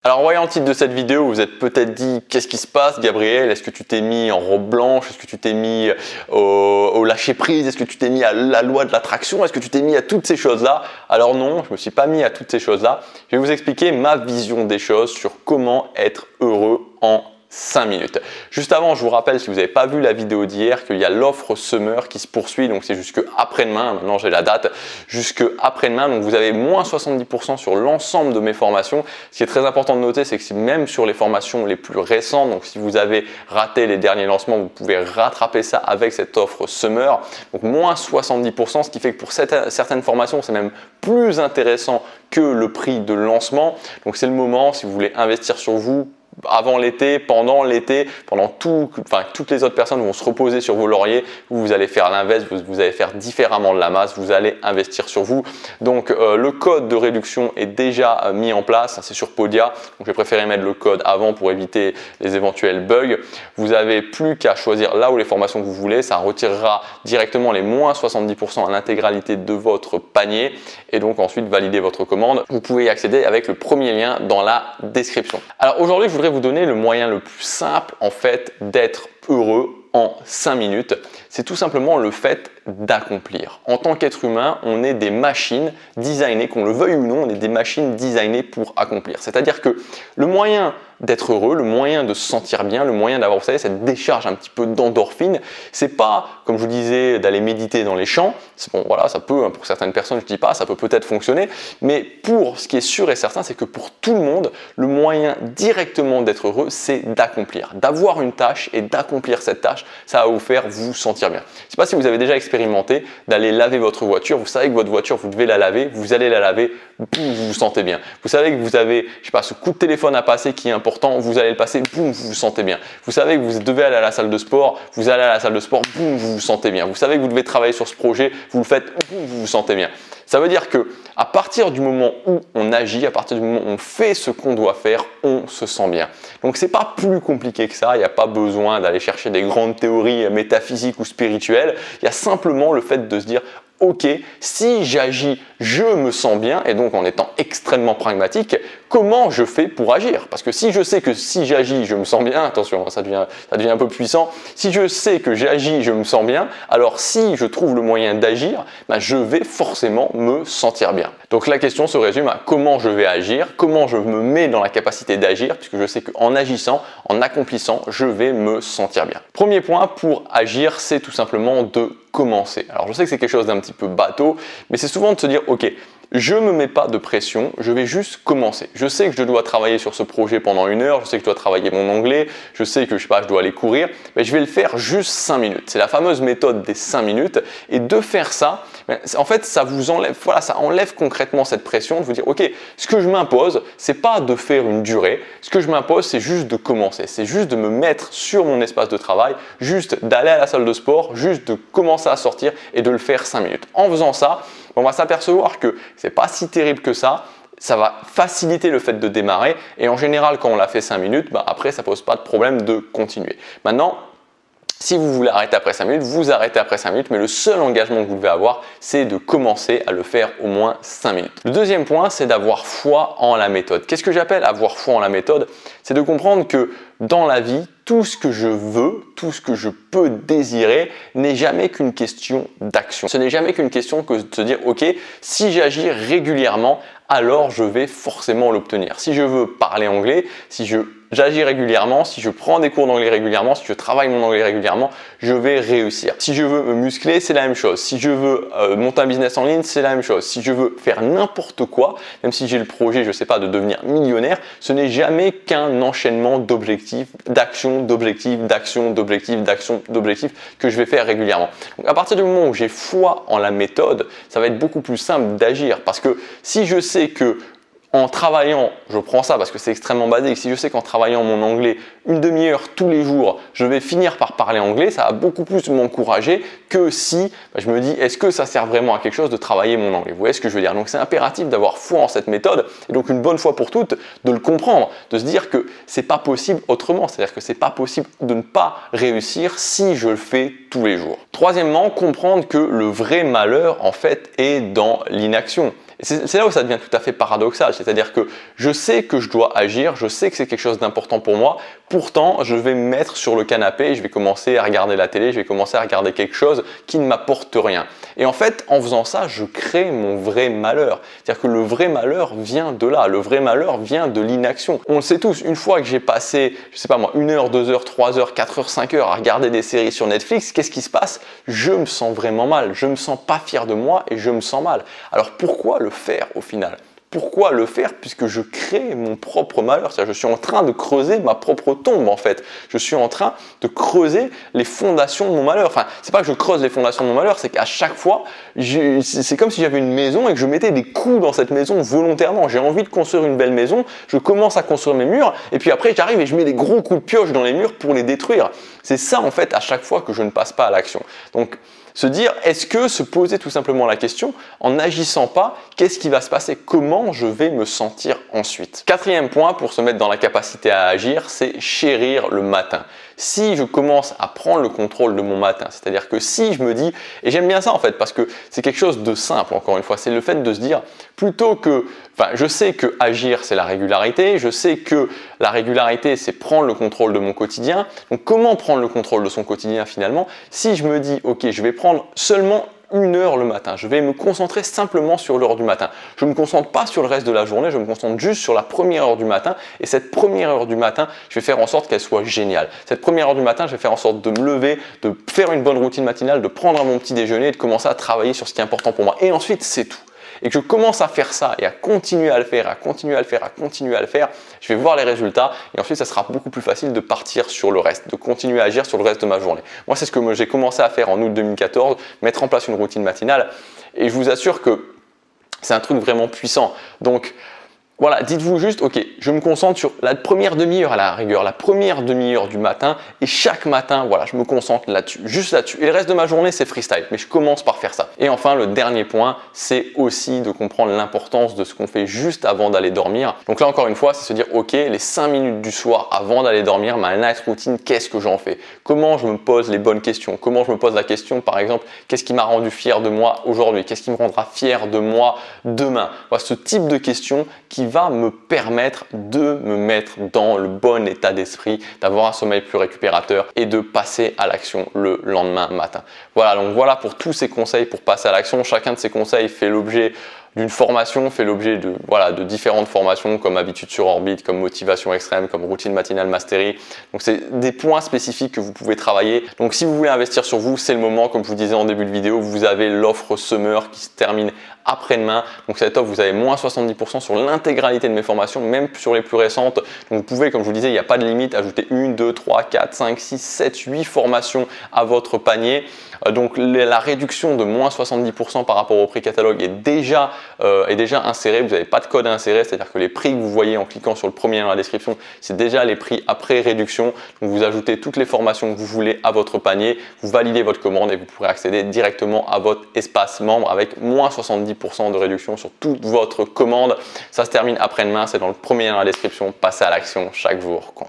Alors en voyant le titre de cette vidéo, vous êtes peut-être dit qu'est-ce qui se passe Gabriel? Est-ce que tu t'es mis en robe blanche? Est-ce que tu t'es mis au lâcher prise? Est-ce que tu t'es mis à la loi de l'attraction? Est-ce que tu t'es mis à toutes ces choses-là? Alors non, je ne me suis pas mis à toutes ces choses-là. Je vais vous expliquer ma vision des choses sur comment être heureux en 5 minutes. Juste avant, je vous rappelle, si vous n'avez pas vu la vidéo d'hier, qu'il y a l'offre Summer qui se poursuit, donc c'est jusque après-demain, maintenant j'ai la date, jusque après-demain, donc vous avez moins 70% sur l'ensemble de mes formations. Ce qui est très important de noter, c'est que même sur les formations les plus récentes, donc si vous avez raté les derniers lancements, vous pouvez rattraper ça avec cette offre Summer, donc moins 70%, ce qui fait que pour certaines formations, c'est même plus intéressant que le prix de lancement. Donc c'est le moment, si vous voulez investir sur vous, avant l'été, pendant toutes les autres personnes vont se reposer sur vos lauriers, vous allez faire l'inverse, vous allez faire différemment de la masse, vous allez investir sur vous. Donc le code de réduction est déjà mis en place, c'est sur Podia, donc j'ai préféré mettre le code avant pour éviter les éventuels bugs. Vous n'avez plus qu'à choisir là où les formations que vous voulez, ça retirera directement les moins 70% à l'intégralité de votre panier et donc ensuite valider votre commande. Vous pouvez y accéder avec le premier lien dans la description. Alors aujourd'hui, je voudrais vous donner le moyen le plus simple en fait d'être heureux en 5 minutes. C'est tout simplement le fait d'accomplir. En tant qu'être humain, on est des machines designées, qu'on le veuille ou non, on est des machines designées pour accomplir. C'est-à-dire que le moyen d'être heureux, le moyen de se sentir bien, le moyen d'avoir, vous savez, cette décharge un petit peu d'endorphine, c'est pas, comme je vous disais, d'aller méditer dans les champs. Bon, voilà, ça peut, pour certaines personnes, je dis pas, ça peut peut-être fonctionner, mais pour ce qui est sûr et certain, c'est que pour tout le monde, le moyen directement d'être heureux, c'est d'accomplir, d'avoir une tâche et d'accomplir cette tâche, ça va vous faire vous sentir bien. Je sais pas si vous avez déjà expérimenté d'aller laver votre voiture, vous savez que votre voiture, vous devez la laver, vous allez la laver, boum, vous vous sentez bien. Vous savez que vous avez, je sais pas, ce coup de téléphone à passer qui est important, vous allez le passer, boum, vous vous sentez bien. Vous savez que vous devez aller à la salle de sport, vous allez à la salle de sport, boum, vous vous sentez bien. Vous savez que vous devez travailler sur ce projet, vous le faites, boum, vous vous sentez bien. Ça veut dire que à partir du moment où on agit, à partir du moment où on fait ce qu'on doit faire, on se sent bien. Donc c'est pas plus compliqué que ça, il n'y a pas besoin d'aller chercher des grandes théories métaphysiques ou spirituelles, il y a simplement le fait de se dire ok, si j'agis, je me sens bien, et donc en étant extrêmement pragmatique, comment je fais pour agir? Parce que si je sais que si j'agis, je me sens bien, attention, ça devient un peu puissant, si je sais que j'agis, je me sens bien, alors si je trouve le moyen d'agir, je vais forcément me sentir bien. Donc la question se résume à comment je vais agir, comment je me mets dans la capacité d'agir, puisque je sais qu'en agissant, en accomplissant, je vais me sentir bien. Premier point pour agir, c'est tout simplement de commencer. Alors je sais que c'est quelque chose d'un petit peu bateau, mais c'est souvent de se dire ok, je ne me mets pas de pression, je vais juste commencer. Je sais que je dois travailler sur ce projet pendant 1 heure, je sais que je dois travailler mon anglais, je sais que je dois aller courir, mais je vais le faire juste 5 minutes. C'est la fameuse méthode des 5 minutes et de faire ça, en fait ça vous enlève, voilà, ça enlève concrètement cette pression de vous dire ok, ce que je m'impose, c'est pas de faire une durée, ce que je m'impose c'est juste de commencer, c'est juste de me mettre sur mon espace de travail, juste d'aller à la salle de sport, juste de commencer à sortir et de le faire 5 minutes. En faisant ça, on va s'apercevoir que c'est pas si terrible que ça va faciliter le fait de démarrer et en général quand on l'a fait 5 minutes, après ça pose pas de problème de continuer. Maintenant, si vous voulez arrêter après 5 minutes, vous arrêtez après 5 minutes, mais le seul engagement que vous devez avoir, c'est de commencer à le faire au moins 5 minutes. Le deuxième point, c'est d'avoir foi en la méthode. Qu'est-ce que j'appelle avoir foi en la méthode? C'est de comprendre que dans la vie, tout ce que je veux, tout ce que je peux désirer n'est jamais qu'une question d'action. Ce n'est jamais qu'une question que de se dire ok, si j'agis régulièrement, alors je vais forcément l'obtenir. Si je veux parler anglais, si j'agis régulièrement, si je prends des cours d'anglais régulièrement, si je travaille mon anglais régulièrement, je vais réussir. Si je veux me muscler, c'est la même chose. Si je veux monter un business en ligne, c'est la même chose. Si je veux faire n'importe quoi, même si j'ai le projet, je ne sais pas, de devenir millionnaire, ce n'est jamais qu'un enchaînement d'objectifs, d'actions, d'objectifs, d'actions, d'objectifs, d'actions, d'objectifs que je vais faire régulièrement. Donc à partir du moment où j'ai foi en la méthode, ça va être beaucoup plus simple d'agir parce que si je sais que en travaillant, je prends ça parce que c'est extrêmement basique, si je sais qu'en travaillant mon anglais 1 demi-heure tous les jours, je vais finir par parler anglais, ça va beaucoup plus m'encourager que si je me dis est-ce que ça sert vraiment à quelque chose de travailler mon anglais? Vous voyez ce que je veux dire? Donc c'est impératif d'avoir foi en cette méthode et donc une bonne fois pour toutes de le comprendre, de se dire que c'est pas possible autrement, c'est-à-dire que c'est pas possible de ne pas réussir si je le fais tous les jours. Troisièmement, comprendre que le vrai malheur en fait est dans l'inaction. Et c'est là où ça devient tout à fait paradoxal, c'est-à-dire que je sais que je dois agir, je sais que c'est quelque chose d'important pour moi, pourtant je vais me mettre sur le canapé, je vais commencer à regarder la télé, je vais commencer à regarder quelque chose qui ne m'apporte rien. Et en fait, en faisant ça, je crée mon vrai malheur. C'est-à-dire que le vrai malheur vient de là, le vrai malheur vient de l'inaction. On le sait tous, une fois que j'ai passé, je sais pas moi, 1 heure, 2 heures, 3 heures, 4 heures, 5 heures à regarder des séries sur Netflix, qu'est-ce qui se passe? Je me sens vraiment mal, je me sens pas fier de moi et je me sens mal. Alors pourquoi le faire au final? Pourquoi le faire puisque je crée mon propre malheur? C'est-à-dire je suis en train de creuser ma propre tombe en fait. Je suis en train de creuser les fondations de mon malheur. Enfin, c'est pas que je creuse les fondations de mon malheur, c'est qu'à chaque fois, c'est comme si j'avais une maison et que je mettais des coups dans cette maison volontairement. J'ai envie de construire une belle maison, je commence à construire mes murs et puis après j'arrive et je mets des gros coups de pioche dans les murs pour les détruire. C'est ça en fait à chaque fois que je ne passe pas à l'action. Donc, se dire, est-ce que se poser tout simplement la question, en n'agissant pas, qu'est-ce qui va se passer? Comment je vais me sentir ensuite? Quatrième point pour se mettre dans la capacité à agir, c'est chérir le matin. Si je commence à prendre le contrôle de mon matin, c'est-à-dire que si je me dis, et j'aime bien ça en fait, parce que c'est quelque chose de simple encore une fois, c'est le fait de se dire, plutôt que, enfin je sais que agir c'est la régularité, je sais que la régularité c'est prendre le contrôle de mon quotidien, donc comment prendre le contrôle de son quotidien finalement? Si je me dis, ok, je vais prendre seulement 1 heure le matin. Je vais me concentrer simplement sur l'heure du matin. Je ne me concentre pas sur le reste de la journée, je me concentre juste sur la première heure du matin. Et cette première heure du matin, je vais faire en sorte qu'elle soit géniale. Cette première heure du matin, je vais faire en sorte de me lever, de faire une bonne routine matinale, de prendre mon petit déjeuner et de commencer à travailler sur ce qui est important pour moi. Et ensuite, c'est tout. Et que je commence à faire ça et à continuer à le faire, à continuer à le faire, à continuer à le faire, je vais voir les résultats et ensuite ça sera beaucoup plus facile de partir sur le reste, de continuer à agir sur le reste de ma journée. Moi, c'est ce que j'ai commencé à faire en août 2014, mettre en place une routine matinale et je vous assure que c'est un truc vraiment puissant. Donc, voilà, dites-vous juste, ok, je me concentre sur la première demi-heure à la rigueur, la première demi-heure du matin et chaque matin, voilà, je me concentre là-dessus, juste là-dessus. Et le reste de ma journée, c'est freestyle, mais je commence par faire ça. Et enfin, le dernier point, c'est aussi de comprendre l'importance de ce qu'on fait juste avant d'aller dormir. Donc là, encore une fois, c'est se dire, ok, les 5 minutes du soir avant d'aller dormir, ma night routine, qu'est-ce que j'en fais? Comment je me pose les bonnes questions? Comment je me pose la question, par exemple, qu'est-ce qui m'a rendu fier de moi aujourd'hui? Qu'est-ce qui me rendra fier de moi demain? Voilà, ce type de questions qui va me permettre de me mettre dans le bon état d'esprit, d'avoir un sommeil plus récupérateur et de passer à l'action le lendemain matin. Voilà, donc voilà pour tous ces conseils pour passer à l'action. Chacun de ces conseils fait l'objet d'une formation, fait l'objet de différentes formations comme Habitude sur orbite, comme Motivation extrême, comme Routine matinale mastery. Donc c'est des points spécifiques que vous pouvez travailler. Donc si vous voulez investir sur vous, c'est le moment. Comme je vous disais en début de vidéo, vous avez l'offre Summer qui se termine après-demain. Donc cette offre, vous avez moins 70% sur l'intégralité de mes formations, même sur les plus récentes. Donc vous pouvez, comme je vous disais, il n'y a pas de limite, ajouter 1, 2, 3, 4, 5, 6, 7, 8 formations à votre panier. Donc la réduction de moins 70% par rapport au prix catalogue est déjà insérée. Vous n'avez pas de code à insérer, c'est-à-dire que les prix que vous voyez en cliquant sur le premier lien dans la description, c'est déjà les prix après réduction. Donc vous ajoutez toutes les formations que vous voulez à votre panier, vous validez votre commande et vous pourrez accéder directement à votre espace membre avec moins 70% de réduction sur toute votre commande. Ça se termine après-demain, c'est dans le premier lien dans la description. Passez à l'action, chaque jour compte.